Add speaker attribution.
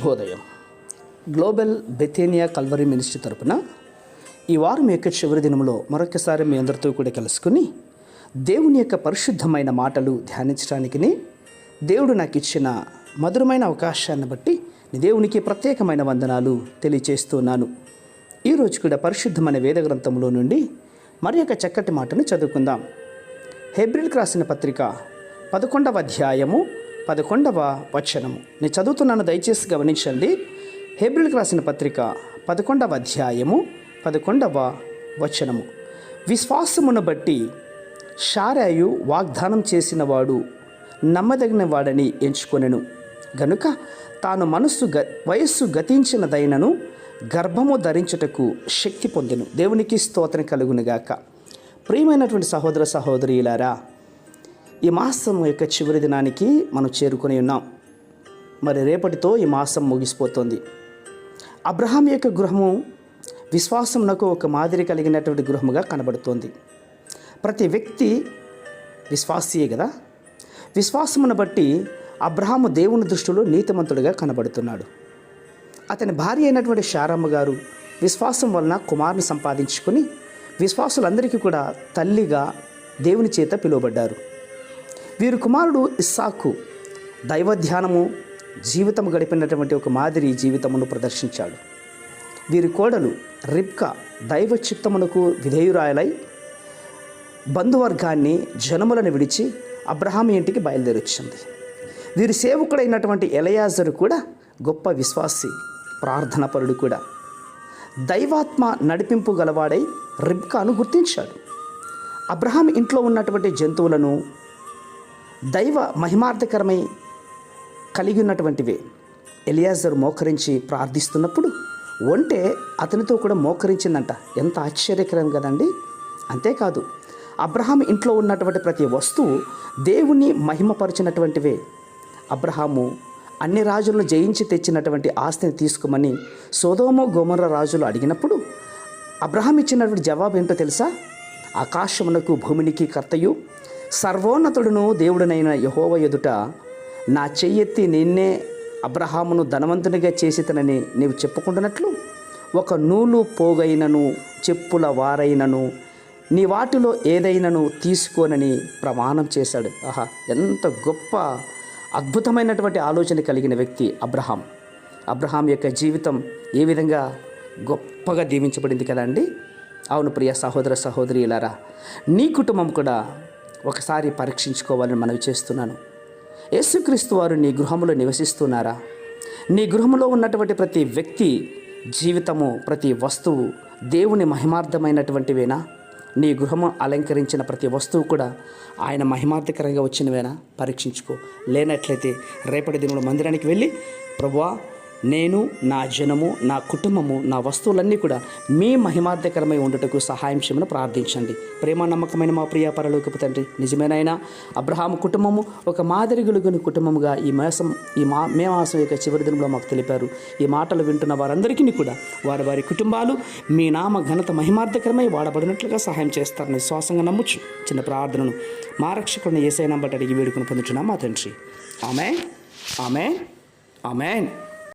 Speaker 1: శుభోదయం. Global బెథేనియా Calvary ministry తరపున ఈ వారం యొక్క చివరి దినంలో మరొకసారి మీ అందరితో కూడా కలుసుకుని దేవుని యొక్క పరిశుద్ధమైన మాటలు ధ్యానించడానికి దేవుడు నాకు ఇచ్చిన మధురమైన అవకాశాన్ని బట్టి దేవునికి ప్రత్యేకమైన వందనాలు తెలియచేస్తున్నాను. ఈరోజు కూడా పరిశుద్ధమైన వేద గ్రంథంలో నుండి మరి యొక్క చక్కటి మాటను చదువుకుందాం. హెబ్రీయులకు రాసిన పత్రిక 11వ అధ్యాయము 11వ వచనము. నేను చదువుతున్నాను, దయచేసి గమనించండి. హెబ్రీయులకు రాసిన పత్రిక 11వ అధ్యాయము 11వ వచనము. విశ్వాసమును బట్టి శారాయు వాగ్దానం చేసిన వాడు నమ్మదగిన వాడని ఎంచుకొనెను గనుక తాను వయస్సు గతించినదైనను గర్భము ధరించుటకు శక్తి పొందెను. దేవునికి స్తోత్రం కలుగునుగాక. ప్రియమైనటువంటి సహోదర సహోదరీలారా, ఈ మాసం యొక్క చివరి దినానికి మనం చేరుకొని ఉన్నాం. మరి రేపటితో ఈ మాసం ముగిసిపోతుంది. అబ్రహాం యొక్క గృహము విశ్వాసమునకు ఒక మాదిరి కలిగినటువంటి గృహముగా కనబడుతోంది. ప్రతి వ్యక్తి విశ్వాసీయే కదా. విశ్వాసమును బట్టి అబ్రహాము దేవుని దృష్టిలో నీతిమంతుడిగా కనబడుతున్నాడు. అతని భార్య అయినటువంటి శారమ్మ గారు విశ్వాసం వలన కుమారుని సంపాదించుకొని విశ్వాసులందరికీ కూడా తల్లిగా దేవుని చేత పిలువబడ్డారు. వీరి కుమారుడు ఇస్సాకు దైవ ధ్యానము జీవితం గడిపినటువంటి ఒక మాదిరి జీవితమును ప్రదర్శించాడు. వీరి కోడలు రిబ్కా దైవ చిత్తమునకు విధేయురాయలై బంధువర్గాన్ని జనములను విడిచి అబ్రహాం ఇంటికి బయలుదేరొచ్చింది. వీరి సేవకుడైనటువంటి ఎలయాజరు కూడా గొప్ప విశ్వాసి, ప్రార్థనాపరుడు కూడా. దైవాత్మ నడిపింపు గలవాడై రిబ్కాను గుర్తించాడు. అబ్రహాం ఇంట్లో ఉన్నటువంటి జంతువులను దైవ మహిమార్థకరమై కలిగి ఉన్నటువంటివే. ఎలియాజరు మోకరించి ప్రార్థిస్తున్నప్పుడు ఒంటె అతనితో కూడా మోకరించిందంట. ఎంత ఆశ్చర్యకరం కదండి. అంతేకాదు, అబ్రహాం ఇంట్లో ఉన్నటువంటి ప్రతి వస్తువు దేవుని మహిమపరిచినటువంటివే. అబ్రహాము అన్ని రాజులను జయించి తెచ్చినటువంటి ఆస్తిని తీసుకోమని సొదొమ గొమొర్రా రాజులు అడిగినప్పుడు అబ్రహాం ఇచ్చినటువంటి జవాబు ఏంటో తెలుసా? ఆకాశమునకు భూమినికి కర్తయు సర్వోన్నతుడును దేవుడనైన యెహోవా ఎదుట నా చెయ్యెత్తి నిన్నే అబ్రహామును ధనవంతునిగా చేసితనని నీవు చెప్పుకుంటున్నట్లు ఒక నూలు పోగైనను చెప్పుల వారైనను నీ వాటిలో ఏదైనను తీసుకోనని ప్రమాణం చేశాడు. ఆహా, ఎంత గొప్ప అద్భుతమైనటువంటి ఆలోచన కలిగిన వ్యక్తి అబ్రహాం. అబ్రహాం యొక్క జీవితం ఏ విధంగా గొప్పగా దీవించబడింది కదండి. అవును ప్రియ సహోదర సహోదరీలారా, నీ కుటుంబం కూడా ఒకసారి పరీక్షించుకోవాలని మనవి చేస్తున్నాను. యేసుక్రీస్తు వారు నీ గృహంలో నివసిస్తున్నారా? నీ గృహంలో ఉన్నటువంటి ప్రతి వ్యక్తి జీవితము, ప్రతి వస్తువు దేవుని మహిమార్థమైనటువంటివేనా? నీ గృహము అలంకరించిన ప్రతి వస్తువు కూడా ఆయన మహిమార్థకరంగా వచ్చినవేనా? పరీక్షించుకో. లేనట్లయితే రేపటి దినంలో మందిరానికి వెళ్ళి, ప్రభువా, నేను, నా జనము, నా కుటుంబము, నా వస్తువులన్నీ కూడా మీ మహిమార్థకరమై ఉండటకు సహాయం చేయమని ప్రార్థించండి. ప్రేమ నమ్మకమైన మా ప్రియ పరలోకపు తండ్రి, నిజమేనైనా అబ్రహాము కుటుంబము ఒక మాదిరి గలుగుని కుటుంబముగా మే మాసం యొక్క చివరి దినంలో మాకు తెలిపారు. ఈ మాటలు వింటున్న వారందరికీ కూడా వారి వారి కుటుంబాలు మీ నామ ఘనత మహిమార్థకరమై వాడబడినట్లుగా సహాయం చేస్తారని విశ్వాసంగా నమ్ముచు చిన్న ప్రార్థనను మా రక్షకుడిని యేసయ్య నంబట అడిగి వేడుకొని పొందుచున్నాం మా తండ్రి. ఆమేన్, ఆమేన్, ఆమేన్.